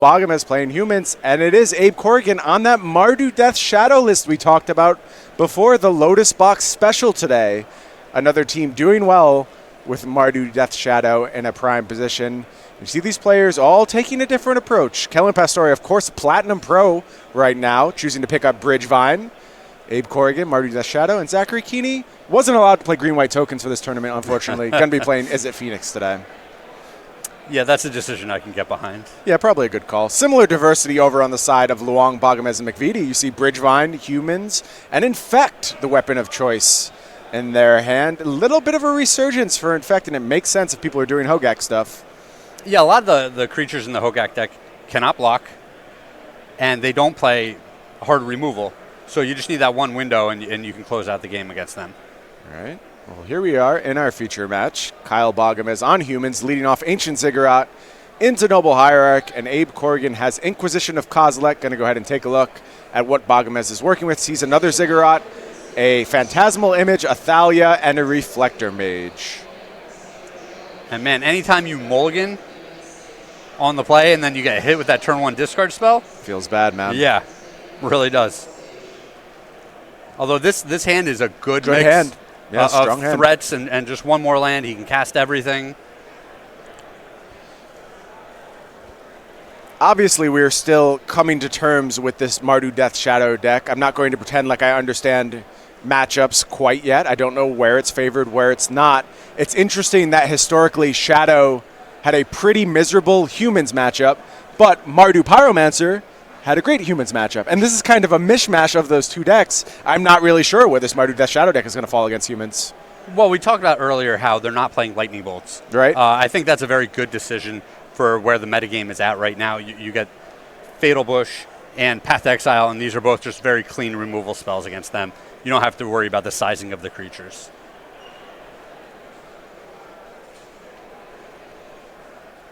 Boggemes playing humans, and it is Abe Corrigan on that Mardu Death Shadow list we talked about before the Lotus Box special today. Another team doing well with Mardu Death Shadow in a prime position. You see these players all taking a different approach. Kellen Pastore, of course, Platinum Pro right now, choosing to pick up Bridgevine. Abe Corrigan, Mardu Death Shadow, and Zachary Kiihne wasn't allowed to play green-white tokens for this tournament, unfortunately. Going to be playing Is It Phoenix today. Yeah, that's a decision I can get behind. Yeah, probably a good call. Similar diversity over on the side of Luong, Boggemes, and McVety. You see Bridgevine, Humans, and Infect, the weapon of choice in their hand. A little bit of a resurgence for Infect, and it makes sense if people are doing Hogak stuff. Yeah, a lot of the creatures in the Hogak deck cannot block, and they don't play hard removal. So you just need that one window, and you can close out the game against them. All right. Well, here we are in our feature match. Kyle Boggemes on Humans, leading off Ancient Ziggurat into Noble Hierarch, and Abe Corrigan has Inquisition of Kozilek. Going to go ahead and take a look at what Boggemes is working with. Sees another Ziggurat, a Phantasmal Image, a Thalia, and a Reflector Mage. And man, anytime you mulligan on the play and then you get hit with that turn one discard spell. Feels bad, man. Yeah, really does. Although this hand is a good mix hand. Yeah, strong of hand. threats and just one more land. He can cast everything. Obviously, we're still coming to terms with this Mardu Death Shadow deck. I'm not going to pretend like I understand matchups quite yet. I don't know where it's favored, where it's not. It's interesting that historically Shadow had a pretty miserable Humans matchup, but Mardu Pyromancer had a great Humans matchup. And this is kind of a mishmash of those two decks. I'm not really sure where this Mardu Death Shadow deck is going to fall against Humans. Well, we talked about earlier how they're not playing Lightning Bolts. Right. I think that's a very good decision for where the metagame is at right now. You get Fatal Bush and Path to Exile, and these are both just very clean removal spells against them. You don't have to worry about the sizing of the creatures.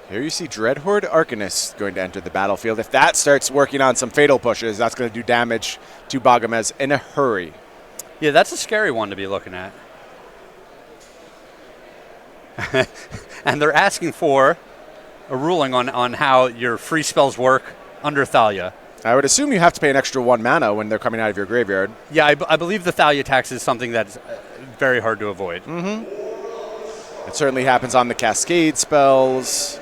Here you see Dreadhorde Arcanist going to enter the battlefield. If that starts working on some fatal pushes, that's going to do damage to Boggemes in a hurry. Yeah, that's a scary one to be looking at. And they're asking for a ruling on how your free spells work under Thalia. I would assume you have to pay an extra 1 mana when they're coming out of your graveyard. Yeah, I believe the Thalia tax is something that's very hard to avoid. It certainly happens on the Cascade spells.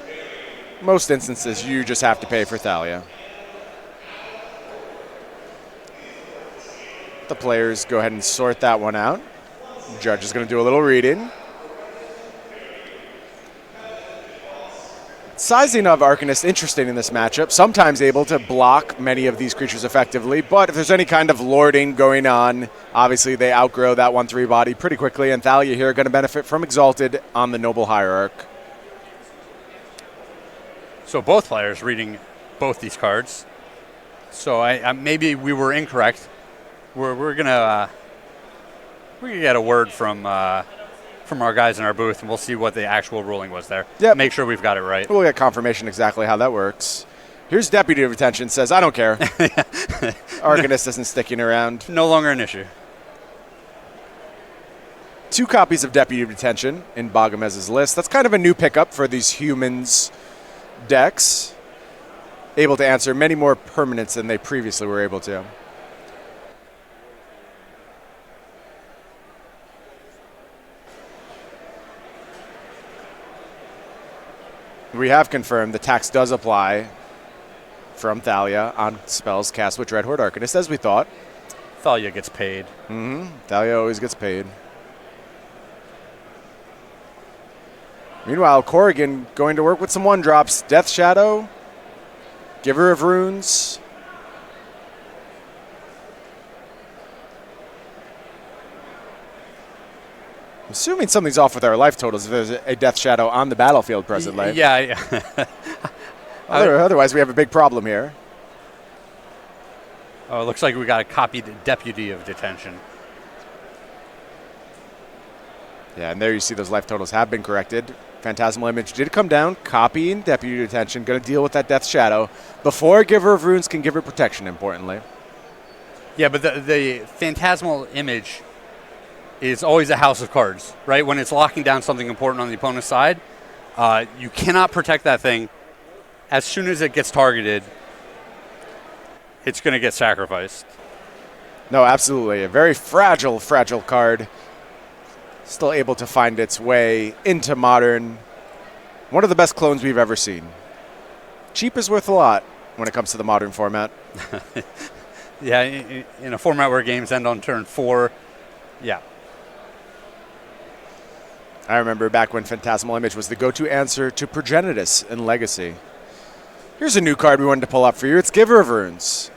Most instances, you just have to pay for Thalia. The players go ahead and sort that one out. The judge is going to do a little reading. Sizing of Arcanist interesting in this matchup. Sometimes able to block many of these creatures effectively, but if there's any kind of lording going on, obviously they outgrow that 1/3 body pretty quickly, and Thalia here are going to benefit from Exalted on the Noble Hierarch. So both players reading both these cards. So I maybe we were incorrect. We're gonna get a word from our guys in our booth, and we'll see what the actual ruling was there. Yep. Make sure we've got it right. We'll get confirmation exactly how that works. Here's Deputy of Retention, says, I don't care. Arcanist isn't sticking around. No longer an issue. 2 copies of Deputy of Detention in Boggemes' list. That's kind of a new pickup for these Humans decks. Able to answer many more permanents than they previously were able to. We have confirmed the tax does apply from Thalia on spells cast with Dreadhorde Arcanist, as we thought. Thalia gets paid. Thalia always gets paid. Meanwhile, Corrigan going to work with some 1-drops. Death Shadow, Giver of Runes. I'm assuming something's off with our life totals if there's a Death Shadow on the battlefield presently. Yeah. Otherwise, we have a big problem here. Oh, it looks like we got a copied Deputy of Detention. Yeah, and there you see those life totals have been corrected. Phantasmal Image did come down, copying Deputy Detention, going to deal with that Death Shadow before Giver of Runes can give her protection, importantly. Yeah, but the Phantasmal Image is always a house of cards, right? When it's locking down something important on the opponent's side, you cannot protect that thing as soon as it gets targeted, it's going to get sacrificed. No, absolutely. A very fragile, fragile card. Still able to find its way into Modern. One of the best clones we've ever seen. Cheap is worth a lot when it comes to the Modern format. Yeah, in a format where games end on turn 4, yeah. I remember back when Phantasmal Image was the go-to answer to Progenitus in Legacy. Here's a new card we wanted to pull up for you. It's Giver of Runes.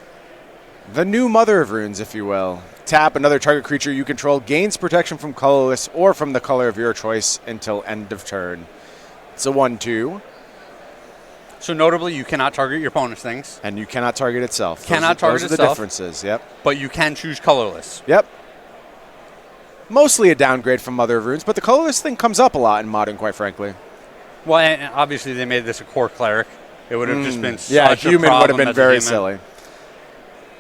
The new Mother of Runes, if you will. Tap another target creature you control, gains protection from colorless or from the color of your choice until end of turn. It's a 1/2. So notably, you cannot target your opponent's things. And you cannot target itself. Cannot target itself. Those are the differences, yep. But you can choose colorless. Yep. Mostly a downgrade from Mother of Runes, but the colorless thing comes up a lot in Modern, quite frankly. Well, and obviously they made this a core cleric. It would have just been such human a problem would have been as a very human. silly.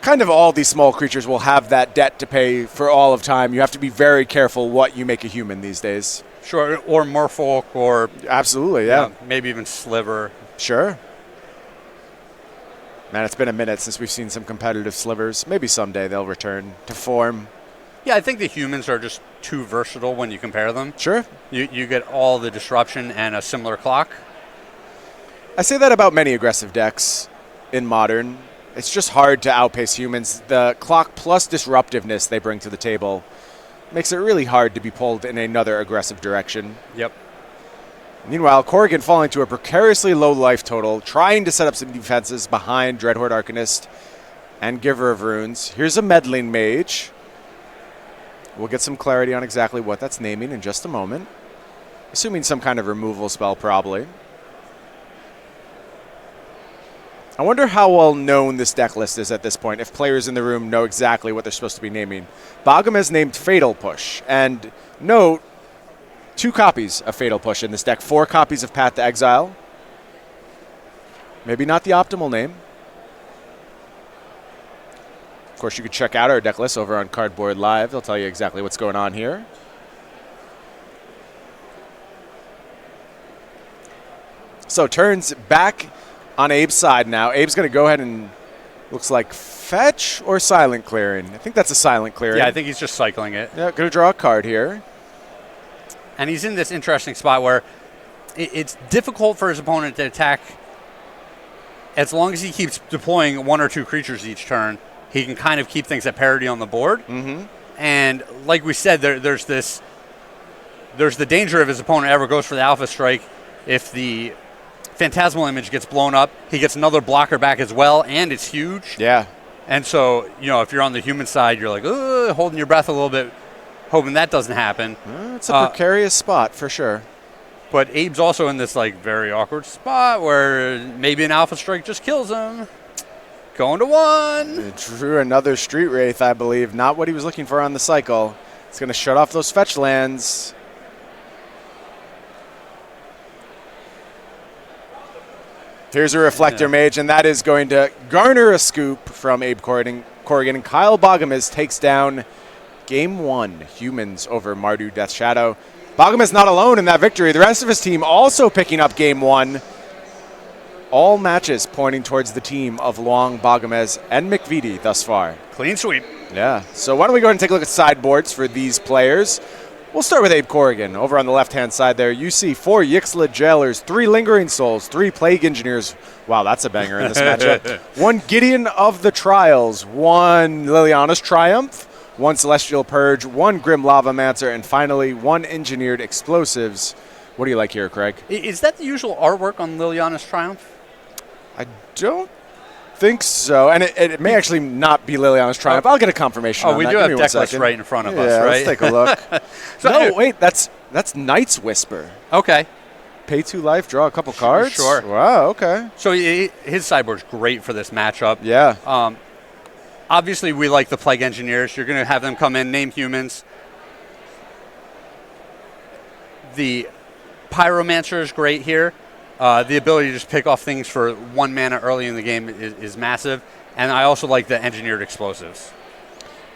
Kind of all these small creatures will have that debt to pay for all of time. You have to be very careful what you make a human these days. Sure, or Merfolk, or absolutely, yeah. Maybe even Sliver. Sure. Man, it's been a minute since we've seen some competitive slivers. Maybe someday they'll return to form. Yeah, I think the humans are just too versatile when you compare them. Sure. You get all the disruption and a similar clock. I say that about many aggressive decks in Modern. It's just hard to outpace humans. The clock plus disruptiveness they bring to the table makes it really hard to be pulled in another aggressive direction. Yep. Meanwhile, Corrigan falling to a precariously low life total, trying to set up some defenses behind Dreadhorde Arcanist and Giver of Runes. Here's a Meddling Mage. We'll get some clarity on exactly what that's naming in just a moment. Assuming some kind of removal spell, probably. I wonder how well known this deck list is at this point, if players in the room know exactly what they're supposed to be naming. Boggemes named Fatal Push, and note, 2 copies of Fatal Push in this deck, 4 copies of Path to Exile. Maybe not the optimal name. Of course, you can check out our deck list over on Cardboard Live. They'll tell you exactly what's going on here. So turns back on Abe's side now. Abe's going to go ahead and, looks like, fetch or silent clearing. I think that's a silent clearing. Yeah, I think he's just cycling it. Yeah, going to draw a card here. And he's in this interesting spot where it's difficult for his opponent to attack. As long as he keeps deploying 1 or 2 creatures each turn, he can kind of keep things at parity on the board. Mm-hmm. And like we said, there's the danger if his opponent ever goes for the Alpha Strike. If the Phantasmal Image gets blown up, he gets another blocker back as well, and it's huge. Yeah. And so, if you're on the human side, you're like, holding your breath a little bit, hoping that doesn't happen. It's a precarious spot for sure. But Abe's also in this very awkward spot where maybe an Alpha Strike just kills him. Going to 1. It drew another Street Wraith, I believe. Not what he was looking for on the cycle. It's going to shut off those fetch lands. Here's a Reflector Mage, and that is going to garner a scoop from Abe Corrigan. And Kyle Boggemes takes down Game 1, Humans over Mardu Death Shadow. Boggemes not alone in that victory. The rest of his team also picking up Game 1. All matches pointing towards the team of Luong, Boggemes, and McVety thus far. Clean sweep. Yeah. So why don't we go ahead and take a look at sideboards for these players. We'll start with Abe Corrigan. Over on the left-hand side there, you see 4 Yixla Jailers, 3 Lingering Souls, 3 Plague Engineers. Wow, that's a banger in this matchup. 1 Gideon of the Trials, 1 Liliana's Triumph, 1 Celestial Purge, 1 Grim Lava Mancer, and finally 1 Engineered Explosives. What do you like here, Craig? Is that the usual artwork on Liliana's Triumph? I don't think so. And it may actually not be Liliana's Triumph. I'll get a confirmation on we that. do Give have me deck 1 lists second. right in front of Yeah, us, right? Let's take a look. So no, anyway. wait, that's Knight's Whisper. Okay. Pay 2 life, draw a couple cards? Sure. Wow, okay. So his sideboard's great for this matchup. Yeah. Obviously, we like the Plague Engineers. You're going to have them come in, name humans. The Pyromancer is great here. The ability to just pick off things for 1 mana early in the game is massive. And I also like the Engineered Explosives.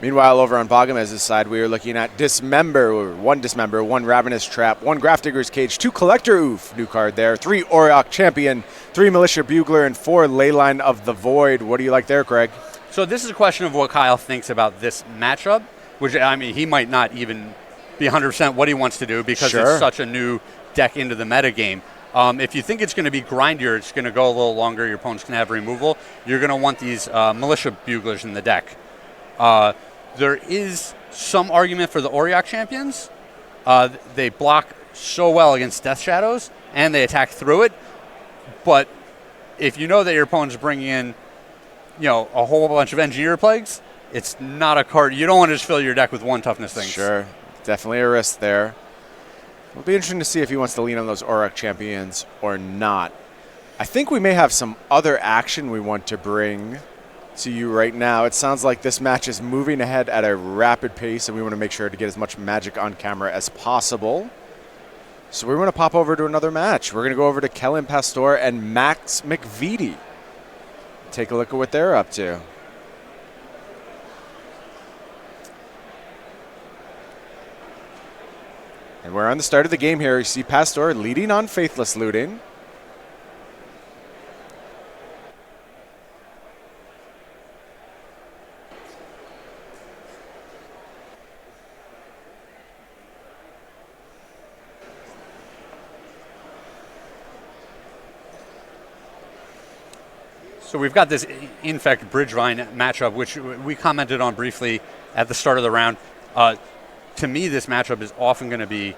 Meanwhile, over on Boggemes' side, we are looking at Dismember, one Ravenous Trap, one Grafdigger's Cage, 2 Collector Oof, new card there, 3 Auroch Champion, 3 Militia Bugler, and 4 Leyline of the Void. What do you like there, Craig? So this is a question of what Kyle thinks about this matchup, which, I mean, he might not even be 100% what he wants to do because it's such a new deck into the meta game. If you think it's going to be grindier, it's going to go a little longer, your opponents can have removal, you're going to want these Militia Buglers in the deck. There is some argument for the Auroch champions. They block so well against Death Shadows, and they attack through it. But if you know that your opponent's bringing in, a whole bunch of Engineer Plagues, it's not a card. You don't want to just fill your deck with 1 toughness things. Sure, definitely a risk there. It'll be interesting to see if he wants to lean on those Auroch champions or not. I think we may have some other action we want to bring to you right now. It sounds like this match is moving ahead at a rapid pace, and we want to make sure to get as much magic on camera as possible. So we want to pop over to another match. We're going to go over to Kellen Pastore and Max McVety. Take a look at what they're up to. And we're on the start of the game here. You see Pastore leading on Faithless Looting. So we've got this Infect Bridgevine matchup, which we commented on briefly at the start of the round. To me, this matchup is often going to be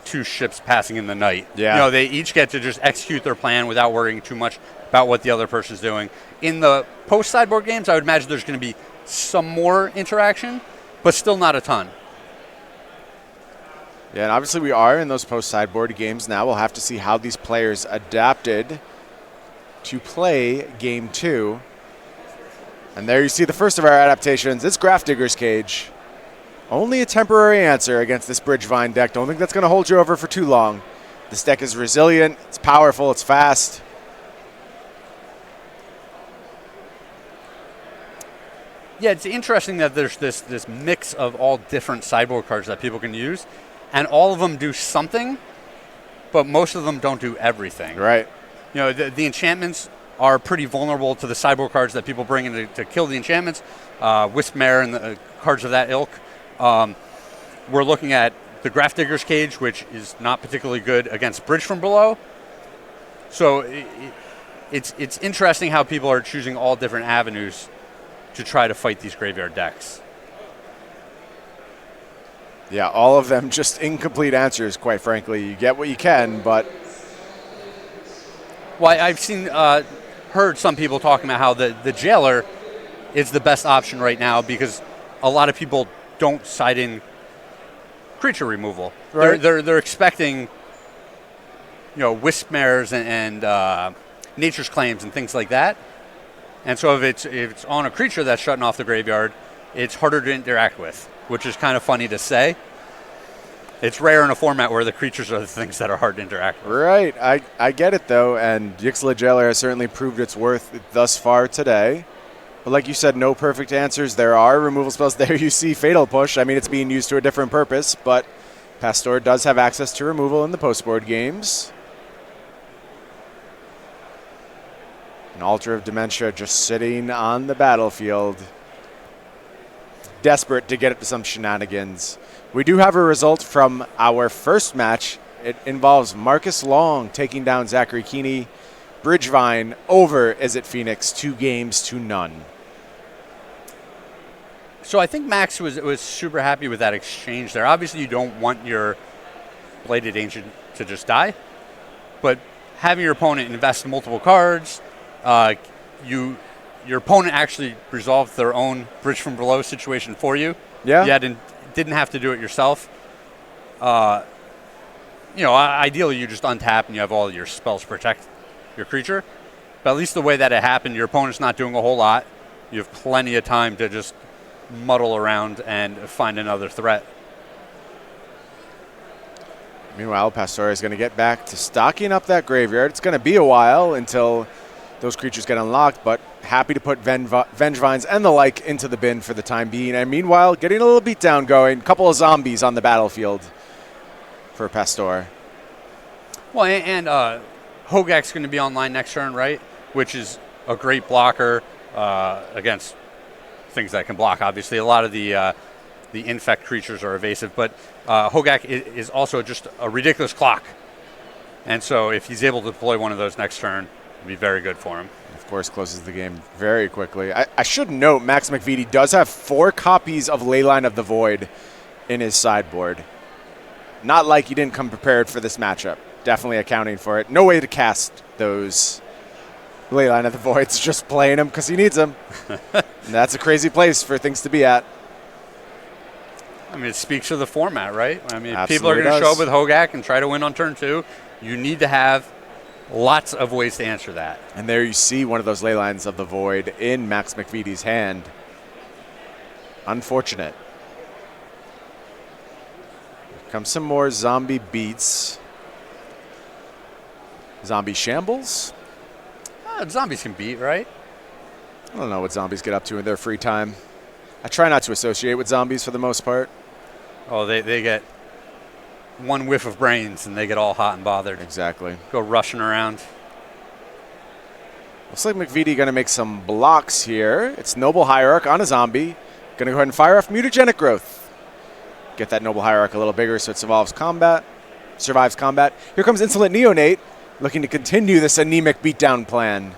2 ships passing in the night. Yeah. They each get to just execute their plan without worrying too much about what the other person's doing. In the post-sideboard games, I would imagine there's going to be some more interaction, but still not a ton. Yeah, and obviously we are in those post-sideboard games now. We'll have to see how these players adapted to play Game 2. And there you see the first of our adaptations. It's Grafdigger's Cage. Only a temporary answer against this Bridgevine deck. Don't think that's going to hold you over for too long. This deck is resilient, it's powerful, it's fast. Yeah, it's interesting that there's this mix of all different sideboard cards that people can use, and all of them do something, but most of them don't do everything. Right. The enchantments are pretty vulnerable to the sideboard cards that people bring in to kill the enchantments. Wispmare and the cards of that ilk. We're looking at the Grafdigger's Cage, which is not particularly good against Bridge from Below. So it's interesting how people are choosing all different avenues to try to fight these graveyard decks. Yeah, all of them just incomplete answers, quite frankly. You get what you can, but... Well, I've heard some people talking about how the Jailer is the best option right now because a lot of people don't side in creature removal. Right. They're expecting, Wispmares and Nature's Claims and things like that. And so if it's on a creature that's shutting off the graveyard, it's harder to interact with, which is kind of funny to say. It's rare in a format where the creatures are the things that are hard to interact with. Right. I get it, though, and Yixla Jailer has certainly proved its worth thus far today. But like you said, no perfect answers. There are removal spells. There you see Fatal Push. I mean, it's being used to a different purpose, but Pastore does have access to removal in the post-board games. An Altar of Dementia just sitting on the battlefield, desperate to get up to some shenanigans. We do have a result from our first match. It involves Marcus Long taking down Zachary Kiihne. Bridgevine over Is It Phoenix, 2-0. So I think Max was super happy with that exchange there. Obviously, you don't want your Bladed Ancient to just die, but having your opponent invest multiple cards, your opponent actually resolved their own Bridge from Below situation for you. Yeah. You didn't have to do it yourself. Ideally you just untap and you have all your spells protect your creature. But at least the way that it happened, your opponent's not doing a whole lot. You have plenty of time to just muddle around and find another threat. Meanwhile, Pastore is going to get back to stocking up that graveyard. It's going to be a while until those creatures get unlocked, but happy to put Vengevines and the like into the bin for the time being. And meanwhile, getting a little beatdown going. Couple of zombies on the battlefield for Pastore. Well, and Hogak's going to be online next turn, right? Which is a great blocker against things that can block, obviously. A lot of the infect creatures are evasive, but Hogak is also just a ridiculous clock. And so if he's able to deploy one of those next turn, it'll be very good for him. Of course, closes the game very quickly. I should note Max McVety does have 4 copies of Leyline of the Void in his sideboard. Not like he didn't come prepared for this matchup. Definitely accounting for it. No way to cast those Leyline of the Voids, just playing them because he needs them. And that's a crazy place for things to be at. I mean, it speaks to the format, right? I mean, if people Absolutely are going to does. show up with Hogak and try to win on turn 2, you need to have lots of ways to answer that. And there you see one of those Leylines of the Void in Max McVety's hand. Unfortunate. Here comes some more zombie beats. Zombie shambles. Zombies can beat, right? I don't know what zombies get up to in their free time. I try not to associate with zombies for the most part. Oh, they get one whiff of brains and they get all hot and bothered. Exactly. Go rushing around. Looks like McVety going to make some blocks here. It's Noble Hierarch on a zombie. Going to go ahead and fire off Mutagenic Growth. Get that Noble Hierarch a little bigger so it survives combat. Here comes Insolent Neonate, looking to continue this anemic beatdown plan.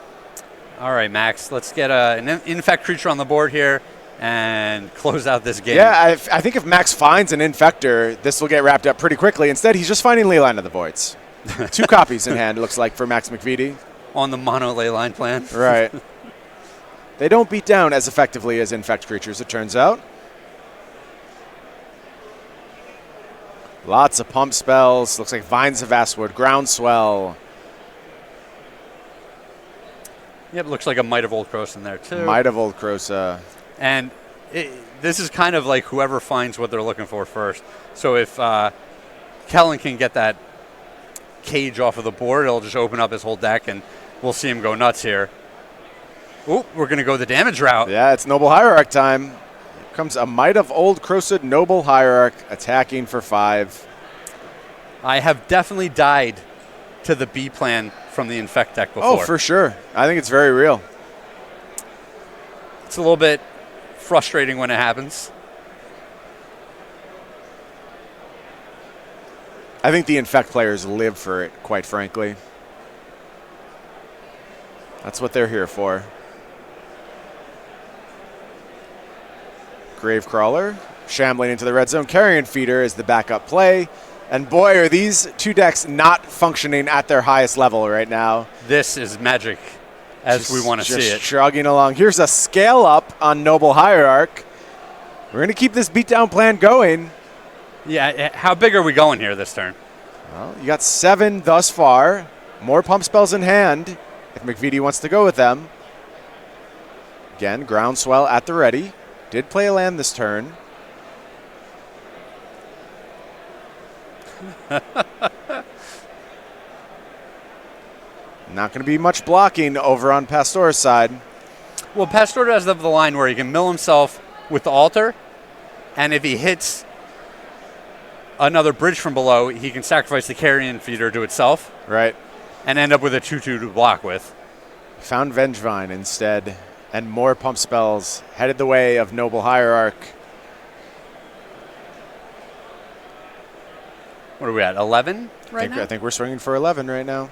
All right, Max, let's get an infect creature on the board here and close out this game. Yeah, I think if Max finds an Infector, this will get wrapped up pretty quickly. Instead, he's just finding Leyline of the Voids. 2 copies in hand, it looks like, for Max McVety. On the mono Leyline plan. Right. They don't beat down as effectively as Infect creatures, it turns out. Lots of pump spells. Looks like Vines of Vastwood, Groundswell. Yep, looks like a Might of Old Cross in there, too. Might of Old Crosa. And this is kind of like whoever finds what they're looking for first. So if Kellen can get that cage off of the board, it'll just open up his whole deck, and we'll see him go nuts here. Ooh, we're going to go the damage route. Yeah, it's Noble Hierarch time. Here comes a Might of Old Crosa Noble Hierarch attacking for 5. I have definitely died to the B plan from the Infect deck before. Oh, for sure. I think it's very real. It's a little bit frustrating when it happens. I think the Infect players live for it, quite frankly. That's what they're here for. Gravecrawler, shambling into the red zone. Carrion Feeder is the backup play. And boy, are these 2 decks not functioning at their highest level right now. This is magic as we want to see it. Just shrugging along. Here's a scale up on Noble Hierarch. We're going to keep this beatdown plan going. Yeah, how big are we going here this turn? Well, you got 7 thus far. More pump spells in hand if McVety wants to go with them. Again, Groundswell at the ready. Did play a land this turn. Not going to be much blocking over on Pastore's side. Well, Pastore does have the line where he can mill himself with the altar, and if he hits another bridge from below, he can sacrifice the Carrion Feeder to itself. Right. And end up with a 2/2 to block with. Found Vengevine instead, and more pump spells headed the way of Noble Hierarch. What are we at, 11 right now? I think we're swinging for 11 right now.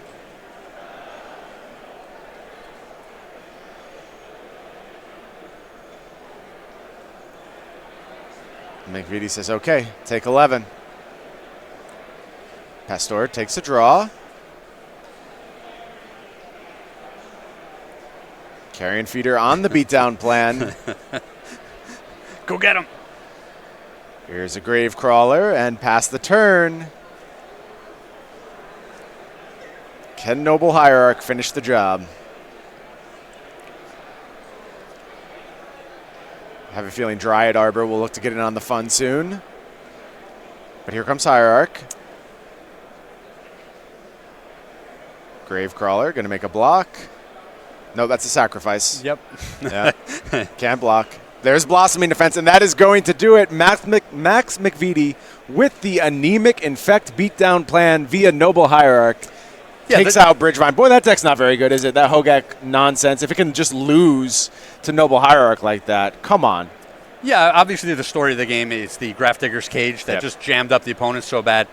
McVety says, okay, take 11. Pastore takes a draw. Carrion Feeder on the beatdown plan. Go get him. Here's a Gravecrawler, and past the turn. Can Noble Hierarch finish the job? I have a feeling Dryad Arbor will look to get in on the fun soon. But here comes Hierarch. Gravecrawler going to make a block. No, that's a sacrifice. Yep. Yeah. Can't block. There's Blossoming Defense, and that is going to do it. Max McVety with the Anemic Infect beatdown plan via Noble Hierarch. Takes out Bridgevine. Boy, that deck's not very good, is it? That Hogak nonsense. If it can just lose to Noble Hierarch like that, come on. Yeah, obviously the story of the game is the Graph Digger's Cage that just jammed up the opponent so bad.